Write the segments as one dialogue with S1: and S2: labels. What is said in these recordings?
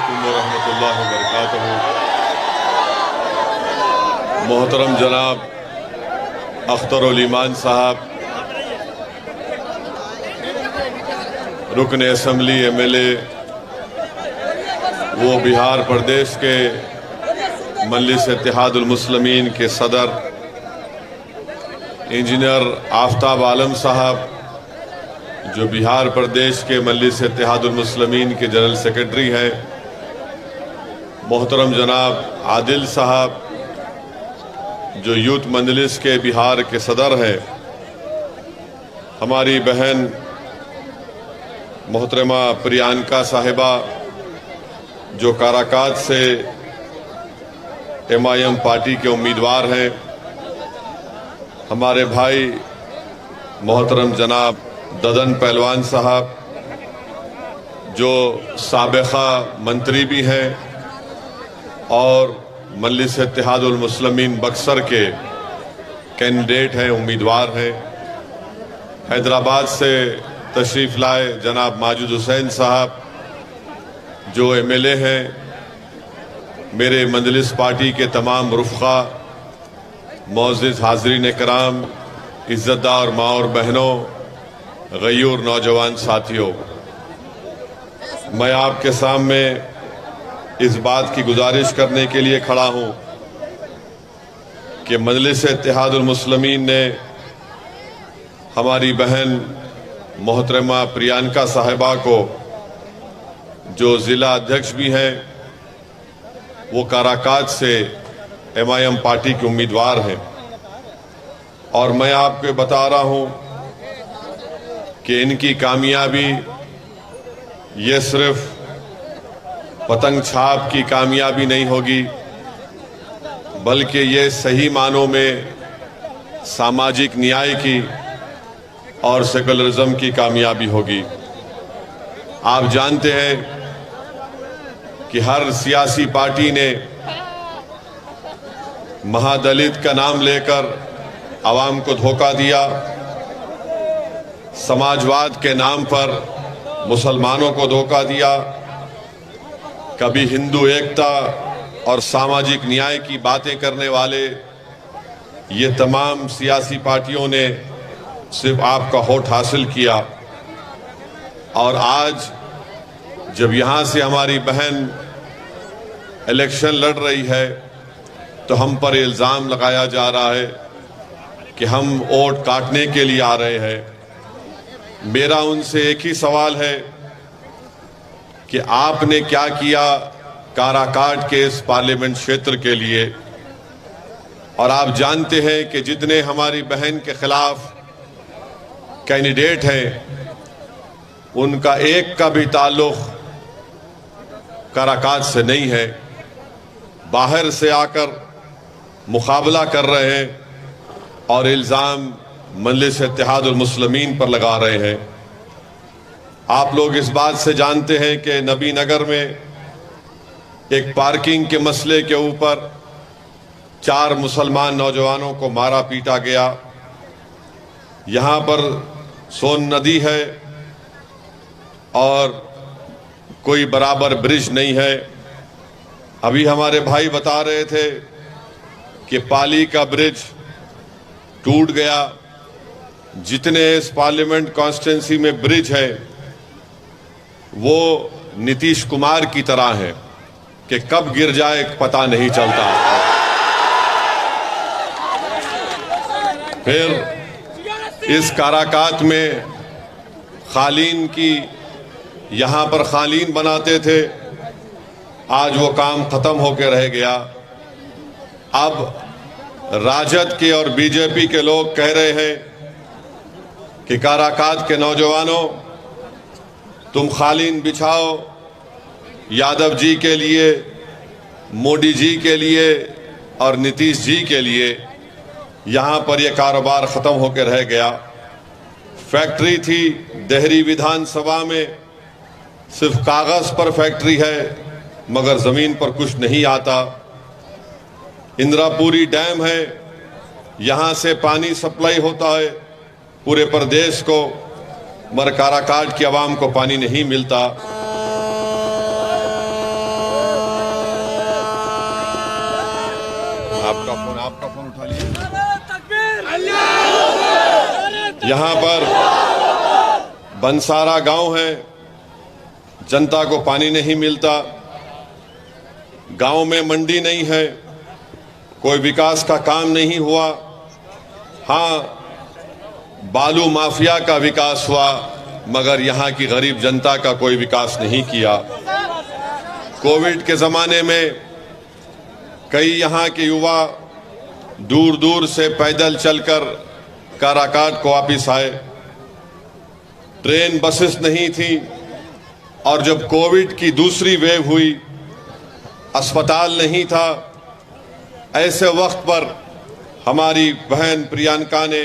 S1: अस्सलामुअलैकुम वरहमतुल्लाहि वबरकातुहू। मोहतरम जनाब अख्तर ईमान साहब, रुकन असम्बली MLA, वो बिहार प्रदेश के मजलिस इत्तेहादुल मुस्लिमीन के सदर इंजीनियर आफ्ताब आलम साहब, जो बिहार प्रदेश के मजलिस इत्तेहादुल मुस्लिमीन के जनरल सेक्रेटरी हैं, मोहतरम जनाब आदिल साहब, जो यूथ मजलिस के बिहार के सदर हैं, हमारी बहन मोहतरमा प्रियंका साहिबा, जो काराकाट से MIM पार्टी के उम्मीदवार हैं, हमारे भाई मोहतरम जनाब ददन पहलवान साहब, जो साबिक़ा मंत्री भी हैं और मजलिस इत्तेहादुल मुस्लिमीन बक्सर के कैंडिडेट हैं, उम्मीदवार हैं। हैदराबाद से तशरीफ़ लाए जनाब माजिद हुसैन साहब, जो MLA हैं। मेरे मजलिस पार्टी के तमाम रुफ़क़ा, मोअज़्ज़िज़ हाज़रीन कराम, इज़्ज़तदार माँ और बहनों, गयूर नौजवान साथियों, मैं आपके सामने इस बात की गुजारिश करने के लिए खड़ा हूँ कि मजलिस इत्तेहादुल मुस्लिमीन ने हमारी बहन मोहतरमा प्रियंका साहिबा को, जो ज़िला अध्यक्ष भी हैं, वो काराकाट से MIM पार्टी के उम्मीदवार हैं। और मैं आपको बता रहा हूँ कि इनकी कामयाबी ये सिर्फ पतंग छाप की कामयाबी नहीं होगी, बल्कि ये सही मानों में सामाजिक न्याय की और सेकुलरिज्म की कामयाबी होगी। आप जानते हैं कि हर सियासी पार्टी ने महादलित का नाम लेकर आवाम को धोखा दिया, समाजवाद के नाम पर मुसलमानों को धोखा दिया, कभी हिंदू एकता और सामाजिक न्याय की बातें करने वाले ये तमाम सियासी पार्टियों ने सिर्फ आपका वोट हासिल किया। और आज जब यहाँ से हमारी बहन इलेक्शन लड़ रही है, तो हम पर इल्ज़ाम लगाया जा रहा है कि हम वोट काटने के लिए आ रहे हैं। मेरा उनसे एक ही सवाल है कि आपने क्या किया काराकाट के इस पार्लियामेंट क्षेत्र के लिए। और आप जानते हैं कि जितने हमारी बहन के खिलाफ कैंडिडेट हैं, उनका एक का भी ताल्लुक काराकाट से नहीं है, बाहर से आकर मुकाबला कर रहे हैं और इल्ज़ाम मजलिस इत्तेहादुल मुस्लिमीन पर लगा रहे हैं। आप लोग इस बात से जानते हैं कि नबी नगर में एक पार्किंग के मसले के ऊपर 4 मुसलमान नौजवानों को मारा पीटा गया। यहाँ पर सोन नदी है और कोई बराबर ब्रिज नहीं है। अभी हमारे भाई बता रहे थे कि पाली का ब्रिज टूट गया। जितने इस पार्लियामेंट कॉन्स्टिट्यूंसी में ब्रिज है, वो नीतीश कुमार की तरह है कि कब गिर जाए पता नहीं चलता। फिर इस काराकाट में खालीन की, यहाँ पर खालीन बनाते थे, आज वो काम खत्म होकर रह गया। अब राजद के और बीजेपी के लोग कह रहे हैं कि काराकाट के नौजवानों, तुम खालीन बिछाओ, यादव जी के लिए, मोदी जी के लिए और नीतीश जी के लिए। यहाँ पर यह कारोबार ख़त्म होकर रह गया। फैक्ट्री थी देहरी विधानसभा में, सिर्फ कागज़ पर फैक्ट्री है, मगर ज़मीन पर कुछ नहीं आता। इंद्रापुरी डैम है, यहाँ से पानी सप्लाई होता है पूरे प्रदेश को, मगर काराकाट की आवाम को पानी नहीं मिलता। फोन, आपका फोन उठा लीजिए। यहाँ पर बंसारा गांव है, जनता को पानी नहीं मिलता, गांव में मंडी नहीं है, कोई विकास का काम नहीं हुआ। हाँ, बालू माफिया का विकास हुआ, मगर यहाँ की गरीब जनता का कोई विकास नहीं किया। कोविड के ज़माने में कई यहाँ के युवा दूर दूर से पैदल चलकर काराकाट को वापिस आए। ट्रेन बसेस नहीं थी, और जब कोविड की दूसरी वेव हुई, अस्पताल नहीं था। ऐसे वक्त पर हमारी बहन प्रियंका ने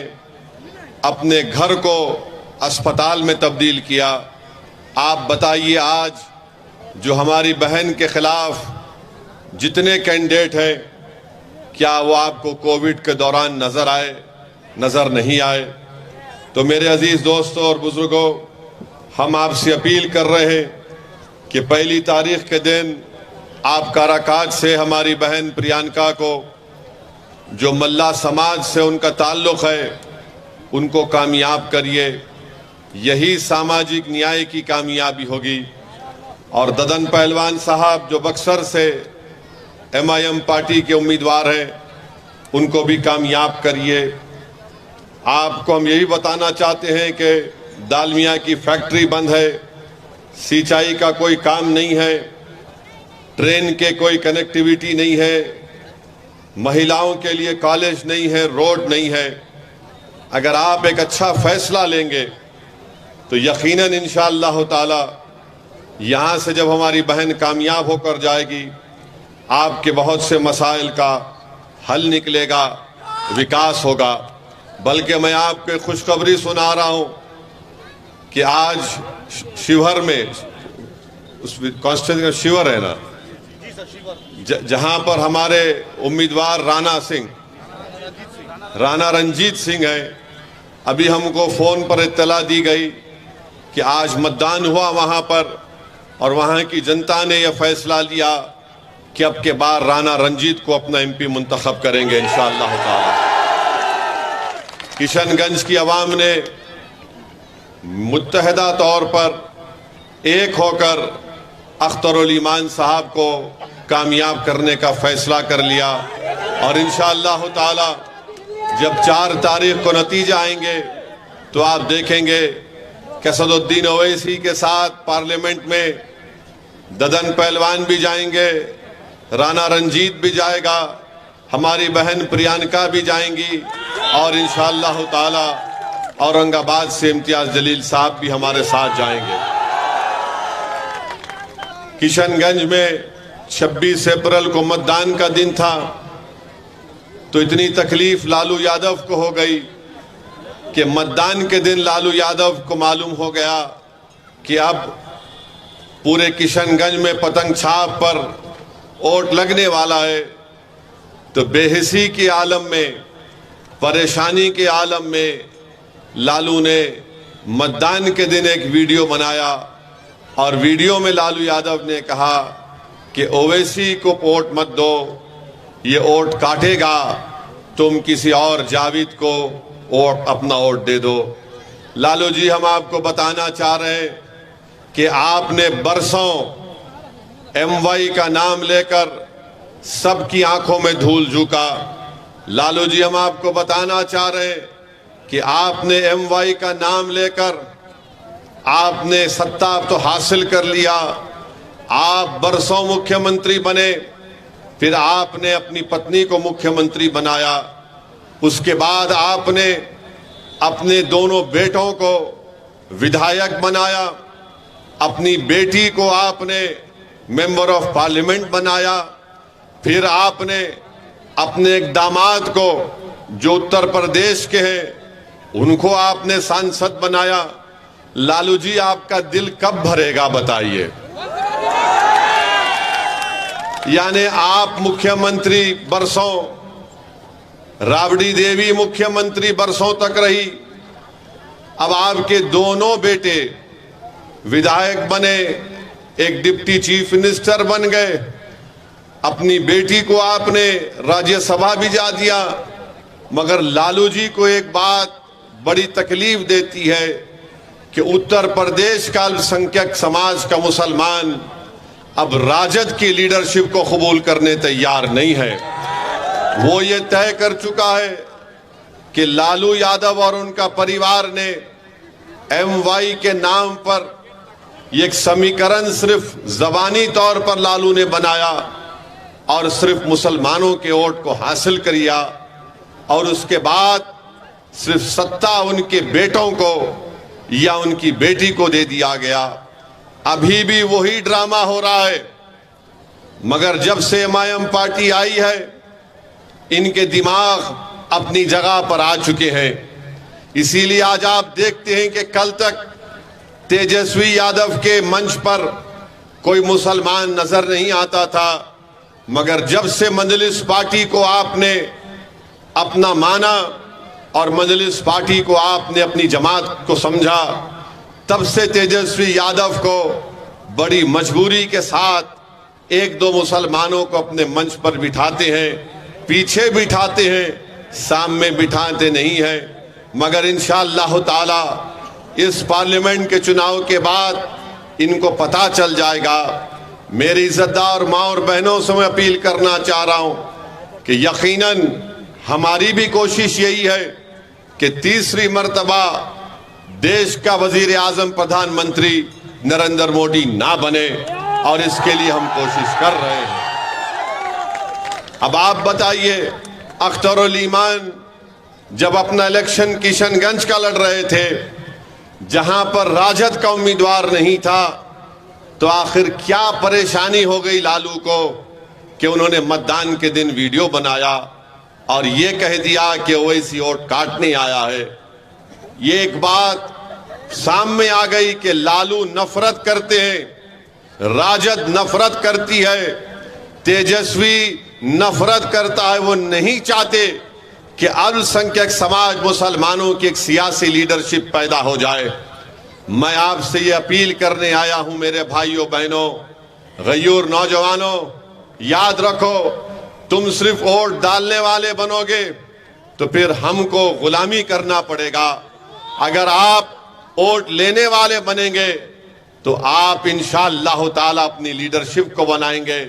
S1: अपने घर को अस्पताल में तब्दील किया। आप बताइए, आज जो हमारी बहन के खिलाफ जितने कैंडिडेट हैं, क्या वो आपको कोविड के दौरान नजर आए? नजर नहीं आए। तो मेरे अजीज दोस्तों और बुजुर्गों, हम आपसे अपील कर रहे हैं कि 1 तारीख के दिन आप काराकाट से हमारी बहन प्रियंका को, जो मल्ला समाज से उनका ताल्लुक है, उनको कामयाब करिए। यही सामाजिक न्याय की कामयाबी होगी। और ददन पहलवान साहब जो बक्सर से MIM पार्टी के उम्मीदवार हैं, उनको भी कामयाब करिए। आपको हम यही बताना चाहते हैं कि दालमिया की फैक्ट्री बंद है, सिंचाई का कोई काम नहीं है, ट्रेन के कोई कनेक्टिविटी नहीं है, महिलाओं के लिए कॉलेज नहीं है, रोड नहीं है। अगर आप एक अच्छा फैसला लेंगे तो यकीनन इंशाअल्लाह ताला यहाँ से जब हमारी बहन कामयाब होकर जाएगी, आपके बहुत से मसाइल का हल निकलेगा, विकास होगा। बल्कि मैं आपको खुशखबरी सुना रहा हूँ कि आज शिवहर में, उस कॉन्स्टिट्यूंसी शिवहर है ना, जहां पर हमारे उम्मीदवार राणा रंजीत सिंह हैं, अभी हमको फोन पर इत्तला दी गई कि आज मतदान हुआ वहां पर, और वहां की जनता ने यह फैसला लिया कि अब के बार राणा रंजीत को अपना MP मुंतखब करेंगे इंशाअल्लाह ताला। किशनगंज की आवाम ने मुत्तहिदा तौर पर एक होकर अख्तरुल ईमान साहब को कामयाब करने का फैसला कर लिया। और इंशाअल्लाह ताला जब 4 तारीख को नतीजा आएंगे तो आप देखेंगे कि असदुद्दीन ओवैसी के साथ पार्लियामेंट में ददन पहलवान भी जाएंगे, राणा रंजीत भी जाएगा, हमारी बहन प्रियंका भी जाएंगी, और इंशाअल्लाह ताला औरंगाबाद से इम्तियाज जलील साहब भी हमारे साथ जाएंगे। किशनगंज में 26 अप्रैल को मतदान का दिन था, तो इतनी तकलीफ लालू यादव को हो गई कि मतदान के दिन लालू यादव को मालूम हो गया कि अब पूरे किशनगंज में पतंग छाप पर वोट लगने वाला है। तो बेहिसी के आलम में, परेशानी के आलम में लालू ने मतदान के दिन एक वीडियो बनाया, और वीडियो में लालू यादव ने कहा कि ओवैसी को वोट मत दो, ये वोट काटेगा, तुम किसी और जावेद को वोट, अपना वोट दे दो। लालू जी, हम आपको बताना चाह रहे हैं कि आपने बरसों MY का नाम लेकर सबकी आंखों में धूल झोंका। लालू जी, हम आपको बताना चाह रहे हैं कि आपने MY का नाम लेकर आपने सत्ता तो हासिल कर लिया, आप बरसों मुख्यमंत्री बने, फिर आपने अपनी पत्नी को मुख्यमंत्री बनाया, उसके बाद आपने अपने दोनों बेटों को विधायक बनाया, अपनी बेटी को आपने मेंबर ऑफ पार्लियामेंट बनाया, फिर आपने अपने एक दामाद को जो उत्तर प्रदेश के हैं उनको आपने सांसद बनाया। लालू जी, आपका दिल कब भरेगा बताइए? यानी आप मुख्यमंत्री बरसों, राबड़ी देवी मुख्यमंत्री बरसों तक रही, अब आपके दोनों बेटे विधायक बने, एक डिप्टी चीफ मिनिस्टर बन गए, अपनी बेटी को आपने राज्यसभा भिजा दिया, मगर लालू जी को एक बात बड़ी तकलीफ देती है कि उत्तर प्रदेश का अल्पसंख्यक समाज का मुसलमान अब राजद की लीडरशिप को कबूल करने तैयार नहीं है। वो ये तय कर चुका है कि लालू यादव और उनका परिवार ने MY के नाम पर एक समीकरण सिर्फ जबानी तौर पर लालू ने बनाया और सिर्फ मुसलमानों के वोट को हासिल किया, और उसके बाद सिर्फ सत्ता उनके बेटों को या उनकी बेटी को दे दिया गया। अभी भी वही ड्रामा हो रहा है, मगर जब से MIM पार्टी आई है इनके दिमाग अपनी जगह पर आ चुके हैं। इसीलिए आज आप देखते हैं कि कल तक तेजस्वी यादव के मंच पर कोई मुसलमान नजर नहीं आता था, मगर जब से मजलिस पार्टी को आपने अपना माना और मजलिस पार्टी को आपने अपनी जमात को समझा, तब से तेजस्वी यादव को बड़ी मजबूरी के साथ एक दो मुसलमानों को अपने मंच पर बिठाते हैं, पीछे बिठाते हैं, सामने बिठाते नहीं हैं। मगर इंशाअल्लाह ताला इस पार्लियामेंट के चुनाव के बाद इनको पता चल जाएगा। मेरी इज्जतदार माँ और बहनों से मैं अपील करना चाह रहा हूँ कि यकीनन हमारी भी कोशिश यही है कि तीसरी मर्तबा देश का वजीर आजम प्रधानमंत्री नरेंद्र मोदी ना बने, और इसके लिए हम कोशिश कर रहे हैं। अब आप बताइए, अख्तरुल ईमान जब अपना इलेक्शन किशनगंज का लड़ रहे थे, जहां पर राजद का उम्मीदवार नहीं था, तो आखिर क्या परेशानी हो गई लालू को कि उन्होंने मतदान के दिन वीडियो बनाया और ये कह दिया कि ओवैसी वोट काटने आया है। ये एक बात सामने आ गई कि लालू नफरत करते हैं, राजद नफरत करती है, तेजस्वी नफरत करता है। वो नहीं चाहते कि अल्पसंख्यक समाज मुसलमानों की एक सियासी लीडरशिप पैदा हो जाए। मैं आपसे ये अपील करने आया हूं मेरे भाइयों बहनों, गयूर नौजवानों, याद रखो, तुम सिर्फ वोट डालने वाले बनोगे तो फिर हमको गुलामी करना पड़ेगा। अगर आप वोट लेने वाले बनेंगे तो आप इंशाअल्लाह ताला अपनी लीडरशिप को बनाएंगे।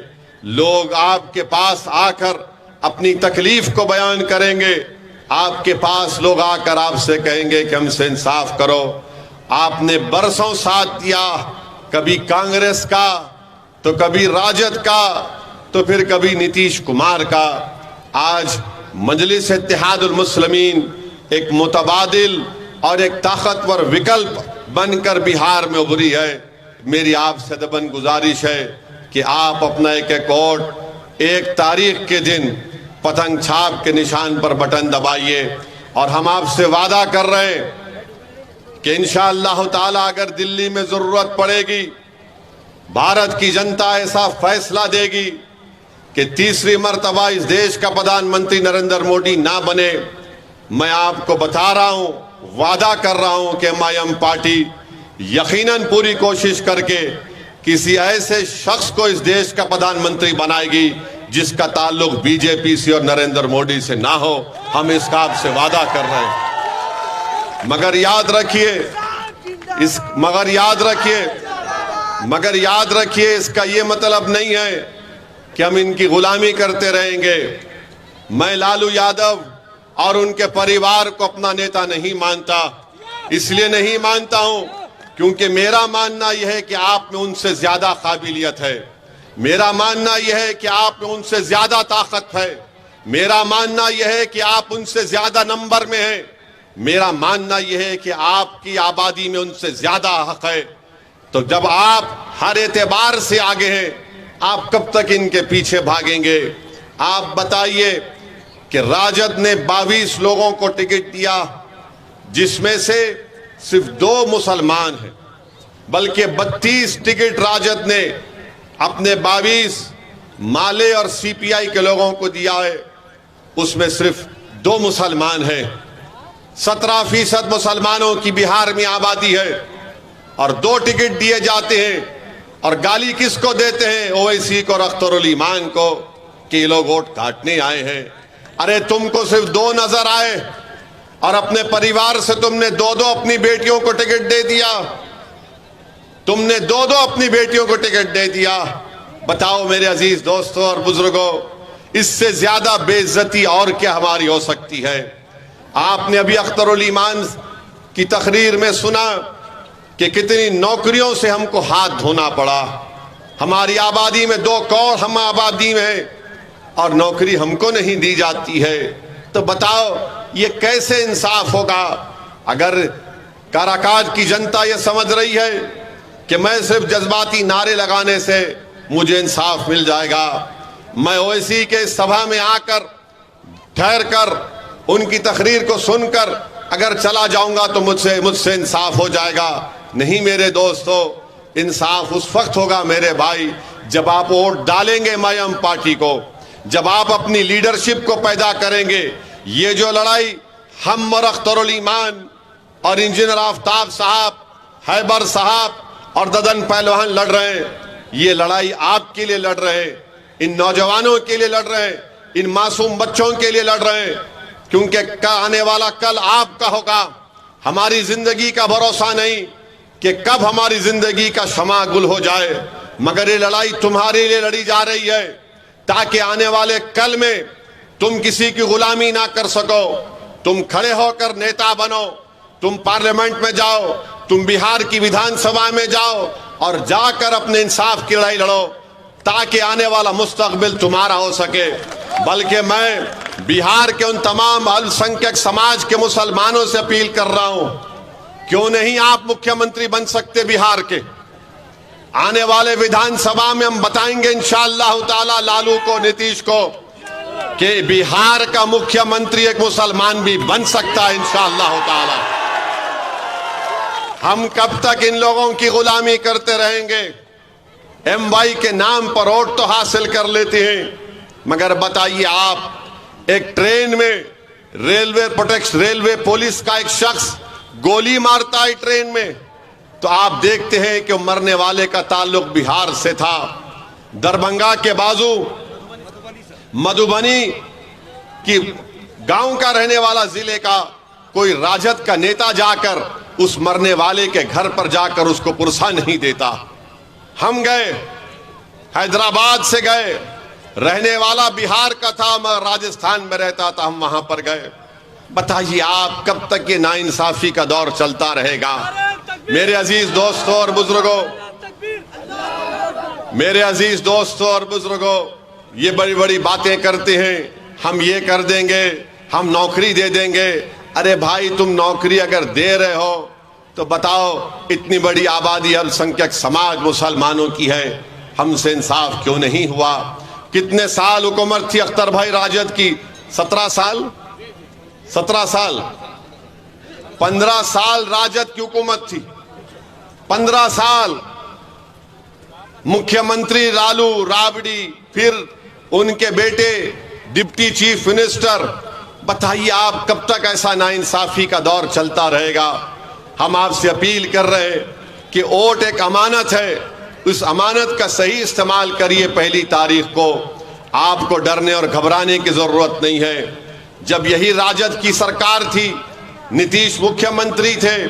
S1: लोग आपके पास आकर अपनी तकलीफ को बयान करेंगे, आपके पास लोग आकर आपसे कहेंगे कि हमसे इंसाफ करो। आपने बरसों साथ दिया, कभी कांग्रेस का तो कभी राजद का तो फिर कभी नीतीश कुमार का। आज मजलिस इत्तेहादुल मुस्लिमीन एक मुतबादिल और एक ताकतवर विकल्प बनकर बिहार में उभरी है। मेरी आपसे दबन गुजारिश है कि आप अपना एक एक वोट एक तारीख के दिन पतंग छाप के निशान पर बटन दबाइए, और हम आपसे वादा कर रहे हैं कि इंशाअल्लाह ताला अगर दिल्ली में जरूरत पड़ेगी, भारत की जनता ऐसा फैसला देगी कि तीसरी मर्तबा इस देश का प्रधानमंत्री नरेंद्र मोदी ना बने, मैं आपको बता रहा हूं, वादा कर रहा हूं कि MIM पार्टी यकीनन पूरी कोशिश करके किसी ऐसे शख्स को इस देश का प्रधानमंत्री बनाएगी जिसका ताल्लुक बीजेपी से और नरेंद्र मोदी से ना हो। हम इसका आपसे वादा कर रहे हैं। मगर याद रखिए इसका ये मतलब नहीं है कि हम इनकी गुलामी करते रहेंगे। मैं लालू यादव और उनके परिवार को अपना नेता नहीं मानता। इसलिए नहीं मानता हूं क्योंकि मेरा मानना यह है कि आप में उनसे ज्यादा काबिलियत है, मेरा मानना यह है कि आप में उनसे ज्यादा ताकत है, मेरा मानना यह है कि आप उनसे ज्यादा नंबर में हैं, मेरा मानना यह है कि आपकी आबादी में उनसे ज्यादा हक है। तो जब आप हर एतबार से आगे हैं, आप कब तक इनके पीछे भागेंगे? आप बताइए कि राजद ने 22 लोगों को टिकट दिया, जिसमें से सिर्फ 2 मुसलमान हैं, बल्कि 32 टिकट राजद ने अपने 22 माले और CPI के लोगों को दिया है, उसमें सिर्फ 2 मुसलमान हैं। 17% मुसलमानों की बिहार में आबादी है और 2 टिकट दिए जाते हैं और गाली किसको देते हैं? ओवैसी को और अख्तरुल ईमान को कि ये लोग वोट काटने आए हैं। अरे तुमको सिर्फ 2 नजर आए और अपने परिवार से तुमने 2-2 अपनी बेटियों को टिकट दे दिया। तुमने 2-2 अपनी बेटियों को टिकट दे दिया। बताओ मेरे अजीज दोस्तों और बुजुर्गों, इससे ज्यादा बेइज्जती और क्या हमारी हो सकती है? आपने अभी अख्तरुल ईमान की तकरीर में सुना कि कितनी नौकरियों से हमको हाथ धोना पड़ा। हमारी आबादी में 2 करोड़ हम आबादी में और नौकरी हमको नहीं दी जाती है। तो बताओ ये कैसे इंसाफ होगा? अगर काराकाट की जनता ये समझ रही है कि मैं सिर्फ जज्बाती नारे लगाने से मुझे इंसाफ मिल जाएगा, मैं ओवैसी के सभा में आकर ठहर कर उनकी तकरीर को सुनकर अगर चला जाऊंगा तो मुझसे इंसाफ हो जाएगा। नहीं मेरे दोस्तों, इंसाफ उस वक्त होगा मेरे भाई जब आप वोट डालेंगे मयम पार्टी को, जब आप अपनी लीडरशिप को पैदा करेंगे। ये जो लड़ाई हम और अख्तरुल ईमान और इंजीनियर आफ्ताब साहब, हैबर साहब और ददन पहलवान लड़ रहे हैं, ये लड़ाई आपके लिए लड़ रहे हैं, इन नौजवानों के लिए लड़ रहे हैं, इन मासूम बच्चों के लिए लड़ रहे हैं, क्योंकि आने वाला कल आपका होगा। हमारी जिंदगी का भरोसा नहीं कि कब हमारी जिंदगी का शमा गुल हो जाए, मगर ये लड़ाई तुम्हारे लिए लड़ी जा रही है ताकि आने वाले कल में तुम किसी की गुलामी ना कर सको। तुम खड़े होकर नेता बनो, तुम पार्लियामेंट में जाओ, तुम बिहार की विधानसभा में जाओ और जाकर अपने इंसाफ की लड़ाई लड़ो ताकि आने वाला मुस्तकबिल तुम्हारा हो सके। बल्कि मैं बिहार के उन तमाम अल्पसंख्यक समाज के मुसलमानों से अपील कर रहा हूं, क्यों नहीं आप मुख्यमंत्री बन सकते बिहार के? आने वाले विधानसभा में हम बताएंगे इंशाअल्लाह ताला लालू को, नीतीश को, कि बिहार का मुख्यमंत्री एक मुसलमान भी बन सकता है इंशाअल्लाह ताला। हम कब तक इन लोगों की गुलामी करते रहेंगे? MY के नाम पर वोट तो हासिल कर लेते हैं, मगर बताइए आप, एक ट्रेन में रेलवे पुलिस का एक शख्स गोली मारता है ट्रेन में, तो आप देखते हैं कि मरने वाले का ताल्लुक बिहार से था। दरभंगा के बाजू मधुबनी की गांव का रहने वाला जिले का कोई राजद का नेता जाकर उस मरने वाले के घर पर जाकर उसको पुरसा नहीं देता। हम गए, हैदराबाद से गए, रहने वाला बिहार का था मगर राजस्थान में रहता था, हम वहां पर गए। बताइए आप कब तक ये नाइंसाफी का दौर चलता रहेगा? मेरे अजीज दोस्तों और बुजुर्गों, मेरे अजीज दोस्तों और बुजुर्गों, ये बड़ी बड़ी बातें करते हैं, हम ये कर देंगे, हम नौकरी दे देंगे। अरे भाई, तुम नौकरी अगर दे रहे हो तो बताओ, इतनी बड़ी आबादी अल्पसंख्यक समाज मुसलमानों की है, हमसे इंसाफ क्यों नहीं हुआ? कितने साल हुकूमत थी अख्तर भाई राजद की? 17 साल 15 साल राजद की हुकूमत थी। 15 साल मुख्यमंत्री लालू राबड़ी, फिर उनके बेटे डिप्टी चीफ मिनिस्टर। बताइए आप कब तक ऐसा नाइंसाफी का दौर चलता रहेगा? हम आपसे अपील कर रहे हैं कि वोट एक अमानत है, उस अमानत का सही इस्तेमाल करिए। 1 तारीख को आपको डरने और घबराने की जरूरत नहीं है। जब यही राजद की सरकार थी, नीतीश मुख्यमंत्री थे,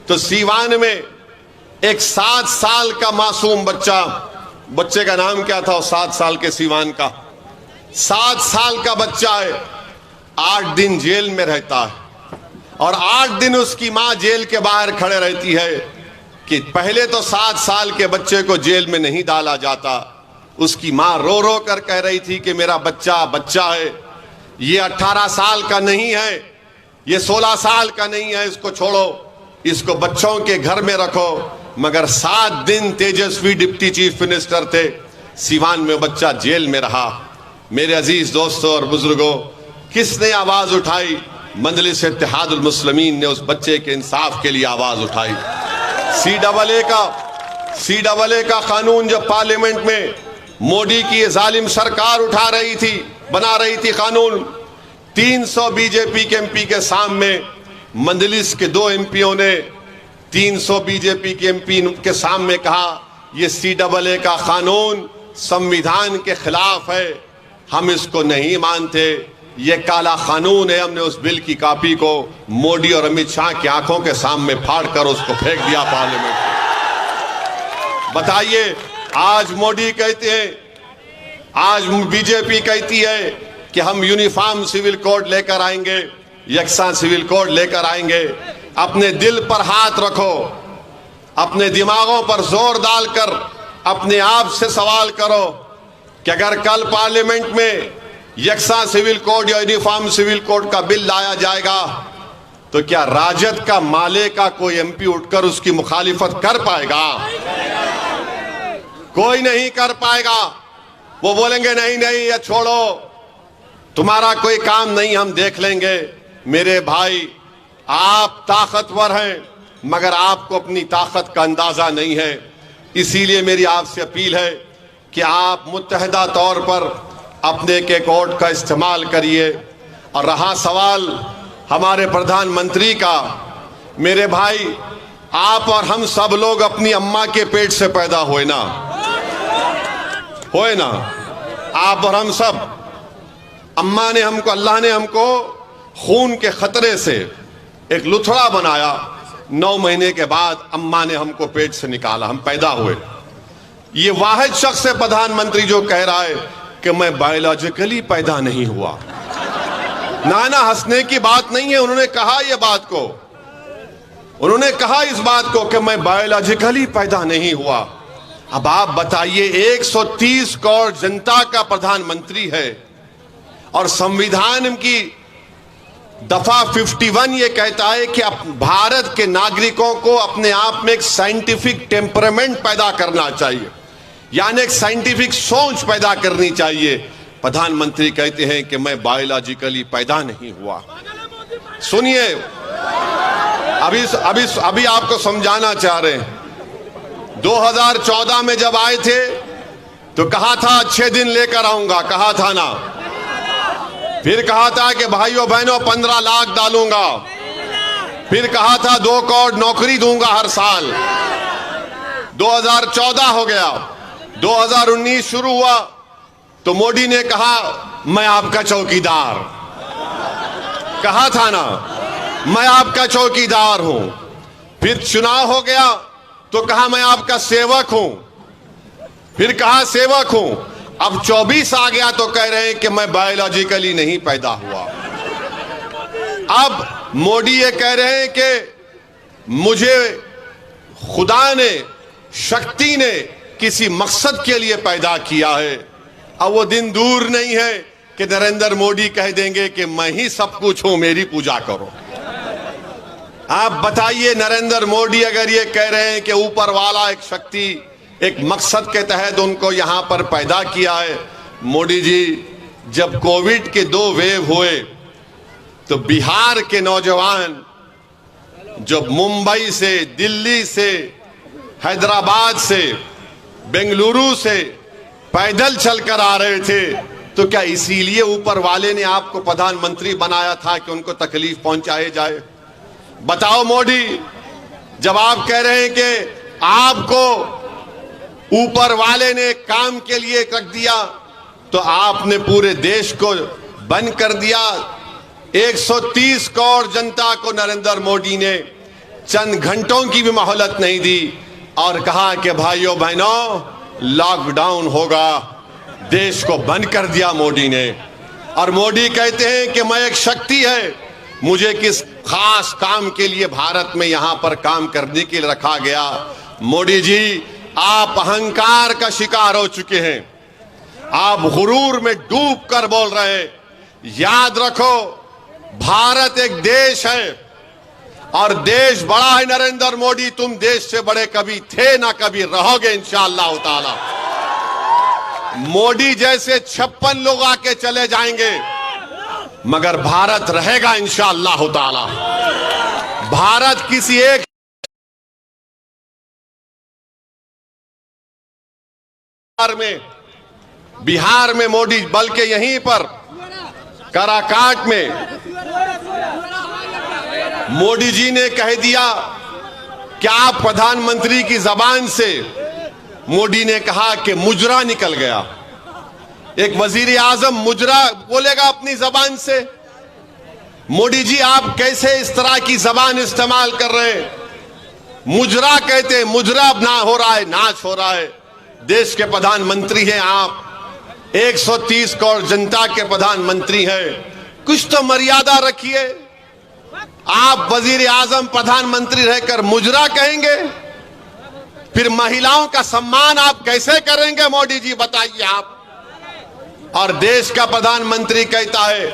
S1: तो सीवान में एक 7 साल का मासूम बच्चे का नाम क्या था? 7 साल के सीवान का 7 साल का बच्चा है, 8 दिन जेल में रहता है और 8 दिन उसकी मां जेल के बाहर खड़े रहती है कि पहले तो 7 साल के बच्चे को जेल में नहीं डाला जाता। उसकी मां रो रो कर कह रही थी कि मेरा बच्चा बच्चा है, ये 18 साल का नहीं है, ये 16 साल का नहीं है, इसको छोड़ो, इसको बच्चों के घर में रखो। मगर 7 दिन तेजस्वी डिप्टी चीफ मिनिस्टर थे, सीवान में बच्चा जेल में रहा। मेरे अजीज दोस्तों और बुजुर्गों, किसने आवाज उठाई? मजलिस इत्तेहादुल मुस्लिमीन ने उस बच्चे के इंसाफ के लिए आवाज उठाई। CAA का कानून जब पार्लियामेंट में मोदी की ये जालिम सरकार उठा रही थी, बना रही थी कानून, 300 बीजेपी के MP के सामने मजलिस के 2 MPओं ने 300 बीजेपी के MP के सामने कहा ये CAA का कानून संविधान के खिलाफ है, हम इसको नहीं मानते, ये काला कानून है। हमने उस बिल की कॉपी को मोदी और अमित शाह की आंखों के सामने फाड़कर उसको फेंक दिया पार्लियामेंट में। बताइए, आज मोदी कहते हैं, आज बीजेपी कहती है कि हम यूनिफॉर्म सिविल कोड लेकर आएंगे, यकसा सिविल कोड लेकर आएंगे। अपने दिल पर हाथ रखो, अपने दिमागों पर जोर डालकर अपने आप से सवाल करो कि अगर कल पार्लियामेंट में यकसा सिविल कोड या यूनिफॉर्म सिविल कोड का बिल लाया जाएगा तो क्या राजद का माले का कोई MP उठकर उसकी मुखालिफत कर पाएगा? कोई नहीं कर पाएगा। वो बोलेंगे नहीं नहीं, ये छोड़ो, तुम्हारा कोई काम नहीं, हम देख लेंगे। मेरे भाई, आप ताकतवर हैं मगर आपको अपनी ताकत का अंदाजा नहीं है। इसीलिए मेरी आपसे अपील है कि आप मुत्तहदा तौर पर अपने के कोड का इस्तेमाल करिए। और रहा सवाल हमारे प्रधानमंत्री का, मेरे भाई, आप और हम सब लोग अपनी अम्मा के पेट से पैदा हुए ना, आप और हम सब। अम्मा ने हमको, अल्लाह ने हमको खून के खतरे से एक लुथड़ा बनाया। 9 महीने के बाद अम्मा ने हमको पेट से निकाला, हम पैदा हुए। ये वाहिद शख्स है प्रधानमंत्री जो कह रहा है कि मैं बायोलॉजिकली पैदा नहीं हुआ। नाना, हंसने की बात नहीं है। उन्होंने कहा ये बात को, उन्होंने कहा इस बात को कि मैं बायोलॉजिकली पैदा नहीं हुआ। अब आप बताइए, 130 करोड़ जनता का प्रधानमंत्री है और संविधान की दफा 51 ये कहता है कि भारत के नागरिकों को अपने आप में एक साइंटिफिक टेम्परामेंट पैदा करना चाहिए, यानी एक साइंटिफिक सोच पैदा करनी चाहिए। प्रधानमंत्री कहते हैं कि मैं बायोलॉजिकली पैदा नहीं हुआ। सुनिए, अभी आपको समझाना चाह रहे हैं। 2014 में जब आए थे तो कहा था अच्छे दिन लेकर आऊंगा, कहा था ना। फिर कहा था कि भाइयों बहनों 15 लाख डालूंगा। फिर कहा था 2 करोड़ नौकरी दूंगा हर साल। 2014 हो गया, 2019 शुरू हुआ तो मोदी ने कहा मैं आपका चौकीदार, कहा था ना, मैं आपका चौकीदार हूं। फिर चुनाव हो गया तो कहा मैं आपका सेवक हूं, फिर कहा सेवक हूं। अब 24 आ गया तो कह रहे हैं कि मैं बायोलॉजिकली नहीं पैदा हुआ। अब मोदी ये कह रहे हैं कि मुझे खुदा ने, शक्ति ने किसी मकसद के लिए पैदा किया है। अब वो दिन दूर नहीं है कि नरेंद्र मोदी कह देंगे कि मैं ही सब कुछ हूं, मेरी पूजा करो। आप बताइए, नरेंद्र मोदी अगर ये कह रहे हैं कि ऊपर वाला एक शक्ति, एक मकसद के तहत उनको यहां पर पैदा किया है। मोदी जी, जब कोविड के 2 वेव हुए तो बिहार के नौजवान जब मुंबई से, दिल्ली से, हैदराबाद से, बेंगलुरु से पैदल चलकर आ रहे थे, तो क्या इसीलिए ऊपर वाले ने आपको प्रधानमंत्री बनाया था कि उनको तकलीफ पहुंचाए जाए? बताओ मोदी, जब आप कह रहे हैं कि आपको ऊपर वाले ने काम के लिए रख दिया, तो आपने पूरे देश को बंद कर दिया। 130 करोड़ जनता को नरेंद्र मोदी ने चंद घंटों की भी मोहलत नहीं दी और कहा कि भाइयों बहनों लॉकडाउन होगा। देश को बंद कर दिया मोदी ने। और मोदी कहते हैं कि मैं एक शक्ति है, मुझे किस खास काम के लिए भारत में यहां पर काम करने के लिए रखा गया। मोदी जी, आप अहंकार का शिकार हो चुके हैं, आप गुरूर में डूब कर बोल रहे हैं। याद रखो, भारत एक देश है और देश बड़ा है। नरेंद्र मोदी, तुम देश से बड़े कभी थे ना कभी रहोगे इंशाअल्लाह ताला। मोदी जैसे 56 लोग आके चले जाएंगे मगर भारत रहेगा इंशाअल्लाह ताला। भारत किसी एक बिहार में मोदी, बल्कि यहीं पर काराकाट में मोदी जी ने कह दिया कि आप प्रधानमंत्री की जबान से मोदी ने कहा कि मुजरा निकल गया। एक वजीर आजम मुजरा बोलेगा अपनी जबान से? मोदी जी, आप कैसे इस तरह की जबान इस्तेमाल कर रहे हैं? मुजरा कहते हैं, मुजरा ना हो रहा है, नाच हो रहा है। देश के प्रधानमंत्री हैं आप, 130 करोड़ जनता के प्रधानमंत्री हैं, कुछ तो मर्यादा रखिए। आप वजीर आजम प्रधानमंत्री रहकर मुजरा कहेंगे? फिर महिलाओं का सम्मान आप कैसे करेंगे मोदी जी, बताइए आप। और देश का प्रधानमंत्री कहता है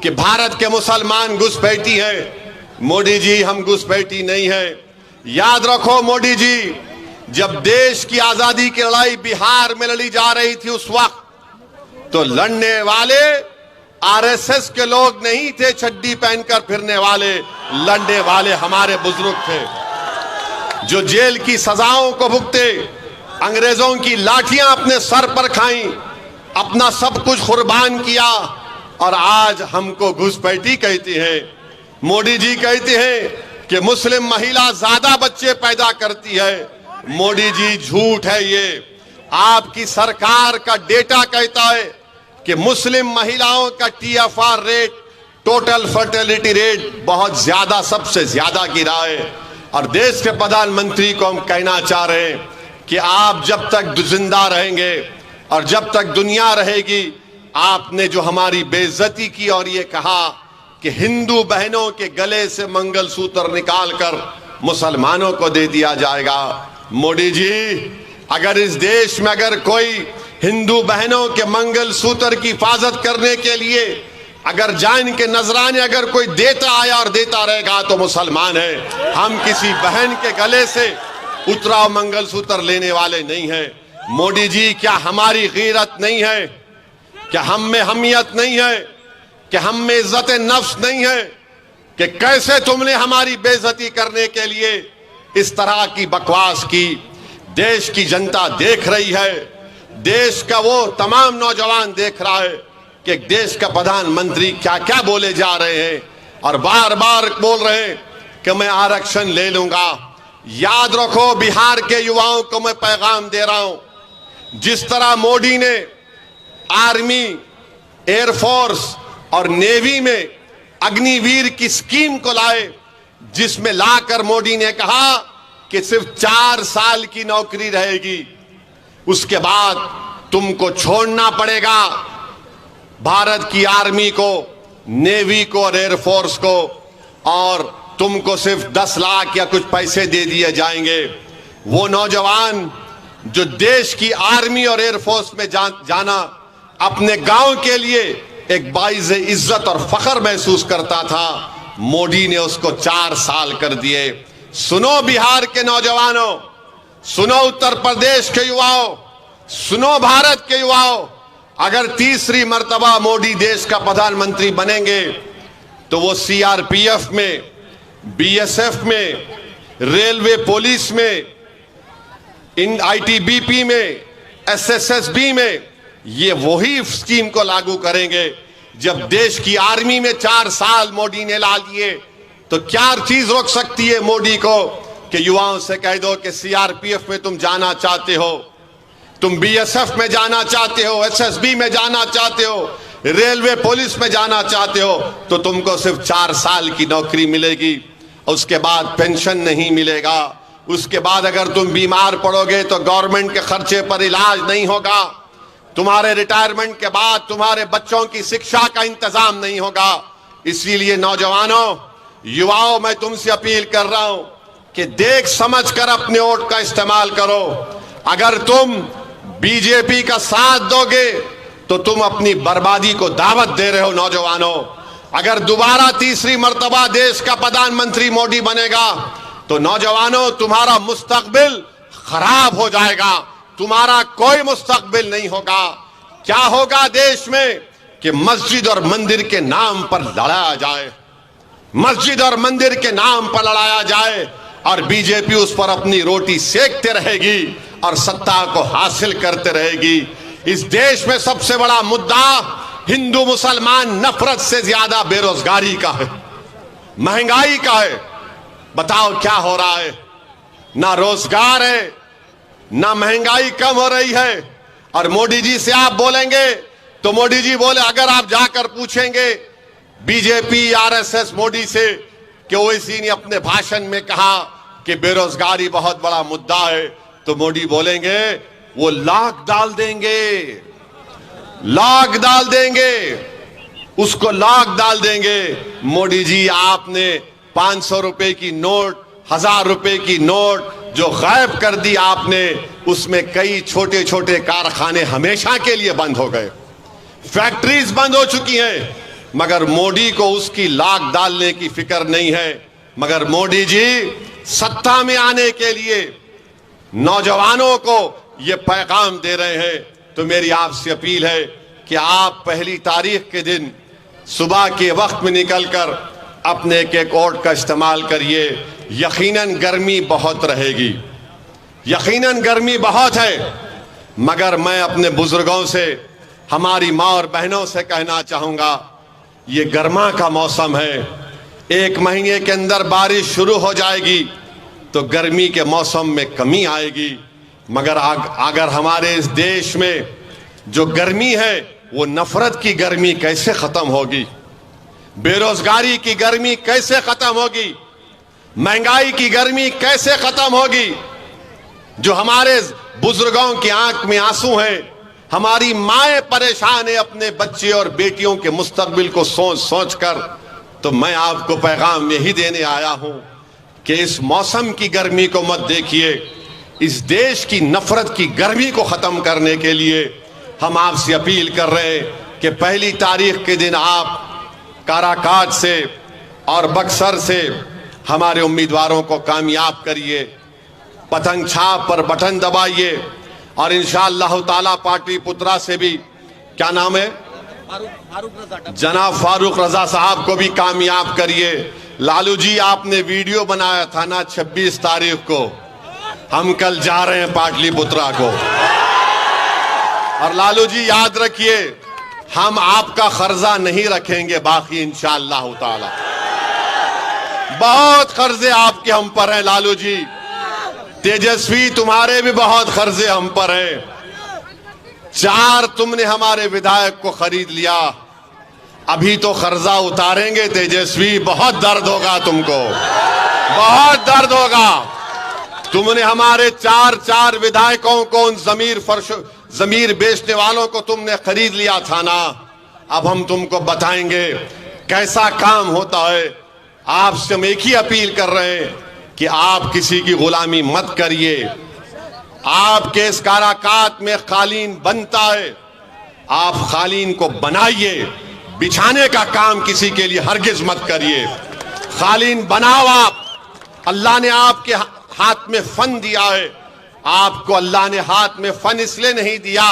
S1: कि भारत के मुसलमान घुसपैठी हैं। मोदी जी, हम घुसपैठी नहीं है। याद रखो मोदी जी, जब देश की आजादी की लड़ाई बिहार में लड़ी जा रही थी उस वक्त तो लड़ने वाले आरएसएस के लोग नहीं थे, चड्डी पहनकर फिरने वाले। लड़ने वाले हमारे बुजुर्ग थे जो जेल की सजाओं को भुगते, अंग्रेजों की लाठियां अपने सर पर खाई, अपना सब कुछ कुर्बान किया, और आज हमको घुसपैठी कहती है। मोदी जी कहते हैं कि मुस्लिम महिला ज्यादा बच्चे पैदा करती है। मोदी जी, झूठ है ये। आपकी सरकार का डेटा कहता है कि मुस्लिम महिलाओं का TFR rate, total fertility rate, बहुत ज्यादा, सबसे ज्यादा गिरा है। और देश के प्रधानमंत्री को हम कहना चाह रहे हैं कि आप जब तक जिंदा रहेंगे और जब तक दुनिया रहेगी, आपने जो हमारी बेइज्जती की और ये कहा कि हिंदू बहनों के गले से मंगलसूत्र निकालकर मुसलमानों को दे दिया जाएगा। मोदी जी, अगर इस देश में अगर कोई हिंदू बहनों के मंगलसूत्र की हिफाजत करने के लिए अगर जान के नजराने अगर कोई देता आया और देता रहेगा तो मुसलमान है। हम किसी बहन के गले से उतरा मंगलसूत्र लेने वाले नहीं हैं। मोदी जी, क्या हमारी गीरत नहीं है? क्या हम में हमियत नहीं है? कि हम में इज्जत नफ्स नहीं है? कि कैसे तुमने हमारी बेइज्जती करने के लिए इस तरह की बकवास की? देश की जनता देख रही है, देश का वो तमाम नौजवान देख रहा है कि देश का प्रधानमंत्री क्या क्या बोले जा रहे हैं और बार बार बोल रहे हैं कि मैं आरक्षण ले लूंगा। याद रखो, बिहार के युवाओं को मैं पैगाम दे रहा हूं, जिस तरह मोदी ने आर्मी, एयरफोर्स और नेवी में अग्निवीर की स्कीम को लाए, जिसमें लाकर मोदी ने कहा कि सिर्फ 4 साल की नौकरी रहेगी, उसके बाद तुमको छोड़ना पड़ेगा भारत की आर्मी को, नेवी को और एयरफोर्स को, और तुमको सिर्फ 10 लाख या कुछ पैसे दे दिए जाएंगे। वो नौजवान जो देश की आर्मी और एयरफोर्स में जाना अपने गांव के लिए एक बाइज़ इज्जत और फख्र महसूस करता था, मोदी ने उसको 4 साल कर दिए। सुनो बिहार के नौजवानों, सुनो उत्तर प्रदेश के युवाओं, सुनो भारत के युवाओं, अगर तीसरी मर्तबा मोदी देश का प्रधानमंत्री बनेंगे तो वो CRPF में, BSF में, रेलवे पुलिस में, ITBP में, SSSB में ये वही स्कीम को लागू करेंगे। जब देश की आर्मी में 4 साल मोदी ने ला लिए तो क्या चीज रोक सकती है मोदी को कि युवाओं से कह दो कि CRPF में तुम जाना चाहते हो, तुम BSF में जाना चाहते हो, SSB में जाना चाहते हो, रेलवे पुलिस में जाना चाहते हो, तो तुमको सिर्फ 4 साल की नौकरी मिलेगी, उसके बाद पेंशन नहीं मिलेगा, उसके बाद अगर तुम बीमार पड़ोगे तो गवर्नमेंट के खर्चे पर इलाज नहीं होगा, तुम्हारे रिटायरमेंट के बाद तुम्हारे बच्चों की शिक्षा का इंतजाम नहीं होगा। इसीलिए नौजवानों, युवाओं, मैं तुमसे अपील कर रहा हूं कि देख समझकर अपने वोट का इस्तेमाल करो। अगर तुम बीजेपी का साथ दोगे तो तुम अपनी बर्बादी को दावत दे रहे हो। नौजवानों, अगर दोबारा तीसरी मर्तबा देश का प्रधानमंत्री मोदी बनेगा तो नौजवानों, तुम्हारा मुस्तकबिल खराब हो जाएगा, तुम्हारा कोई मुस्तकबिल नहीं होगा। क्या होगा देश में कि मस्जिद और मंदिर के नाम पर लड़ाया जाए, मस्जिद और मंदिर के नाम पर लड़ाया जाए और बीजेपी उस पर अपनी रोटी सेकते रहेगी और सत्ता को हासिल करते रहेगी। इस देश में सबसे बड़ा मुद्दा हिंदू मुसलमान नफरत से ज्यादा बेरोजगारी का है, महंगाई का है। बताओ क्या हो रहा है? ना रोजगार है, ना महंगाई कम हो रही है। और मोदी जी से आप बोलेंगे तो मोदी जी बोले, अगर आप जाकर पूछेंगे बीजेपी आरएसएस मोदी से कि ओवैसी ने अपने भाषण में कहा कि बेरोजगारी बहुत बड़ा मुद्दा है, तो मोदी बोलेंगे वो लाख डाल देंगे, लाख डाल देंगे, उसको लाख डाल देंगे। मोदी जी आपने 500 रुपए की नोट, 1000 रुपए की नोट जो गायब कर दी आपने, उसमें कई छोटे छोटे कारखाने हमेशा के लिए बंद हो गए, फैक्ट्रीज बंद हो चुकी हैं, मगर मोदी को उसकी लाख डालने की फिक्र नहीं है। मगर मोदी जी सत्ता में आने के लिए नौजवानों को ये पैगाम दे रहे हैं। तो मेरी आपसे अपील है कि आप पहली तारीख के दिन सुबह के वक्त में निकलकर अपने एक वोट का इस्तेमाल करिए। यकीनन गर्मी बहुत रहेगी, यकीनन गर्मी बहुत है, मगर मैं अपने बुजुर्गों से, हमारी माँ और बहनों से कहना चाहूंगा, ये गर्मा का मौसम है, 1 महीने के अंदर बारिश शुरू हो जाएगी तो गर्मी के मौसम में कमी आएगी। मगर अगर हमारे इस देश में जो गर्मी है वो नफरत की गर्मी कैसे खत्म होगी, बेरोजगारी की गर्मी कैसे खत्म होगी, महंगाई की गर्मी कैसे खत्म होगी। जो हमारे बुजुर्गों की आंख में आंसू हैं, हमारी माएं परेशान है अपने बच्चे और बेटियों के मुस्तकबिल को सोच सोच कर। तो मैं आपको पैगाम यही देने आया हूं कि इस मौसम की गर्मी को मत देखिए, इस देश की नफरत की गर्मी को खत्म करने के लिए हम आपसे अपील कर रहे हैं कि पहली तारीख के दिन आप काराकाट से और बक्सर से हमारे उम्मीदवारों को कामयाब करिए, पतंग छाप पर बटन दबाइए और इंशाअल्लाह ताला पाटलिपुत्रा से भी, क्या नाम है, जनाब फारूक रजा साहब को भी कामयाब करिए। लालू जी आपने वीडियो बनाया था ना 26 तारीख को, हम कल जा रहे हैं पाटलिपुत्रा को। और लालू जी याद रखिए, हम आपका कर्जा नहीं रखेंगे बाकी इंशाअल्लाह ताला। बहुत कर्जे आपके हम पर हैं लालू जी, तेजस्वी तुम्हारे भी बहुत कर्जे हम पर हैं। 4 तुमने हमारे विधायक को खरीद लिया, अभी तो कर्जा उतारेंगे तेजस्वी, बहुत दर्द होगा तुमको, बहुत दर्द होगा। तुमने हमारे 4 विधायकों को, उन जमीर बेचने वालों को तुमने खरीद लिया था ना। अब हम तुमको बताएंगे कैसा काम होता है। आपसे हम एक ही अपील कर रहे हैं कि आप किसी की गुलामी मत करिए। आपके इस काराकाट में कालीन बनता है, आप कालीन को बनाइए, बिछाने का काम किसी के लिए हरगिज मत करिए। कालीन बनाओ आप, अल्लाह ने आपके हाथ में फन दिया है। आपको अल्लाह ने हाथ में फन इसलिए नहीं दिया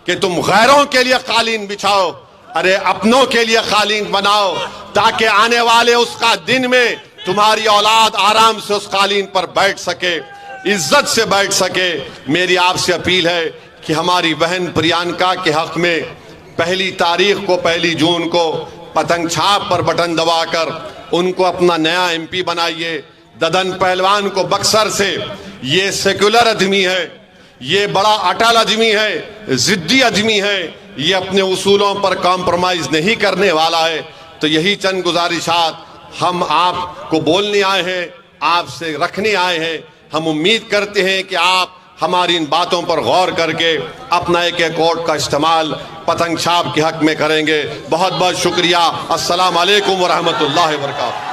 S1: कि तुम गैरों के लिए कालीन बिछाओ, अरे अपनों के लिए कालीन बनाओ, ताकि आने वाले उसका दिन में तुम्हारी औलाद आराम से उस कालीन पर बैठ सके, इज्जत से बैठ सके। मेरी आपसे अपील है कि हमारी बहन प्रियंका के हक में पहली तारीख को, 1 जून को पतंग छाप पर बटन दबाकर उनको अपना नया एमपी बनाइए। ददन पहलवान को बक्सर से, ये सेक्युलर आदमी है, ये बड़ा अटल आदमी है, जिद्दी आदमी है, ये अपने उसूलों पर कॉम्प्रोमाइज नहीं करने वाला है। तो यही चंद गुजारिशात हम आपको बोलने आए हैं, आपसे रखने आए हैं। हम उम्मीद करते हैं कि आप हमारी इन बातों पर गौर करके अपना एक वोट का इस्तेमाल पतंग छाप के हक में करेंगे। बहुत बहुत शुक्रिया। अस्सलाम वालेकुम व रहमतुल्लाहि व बरकातहू।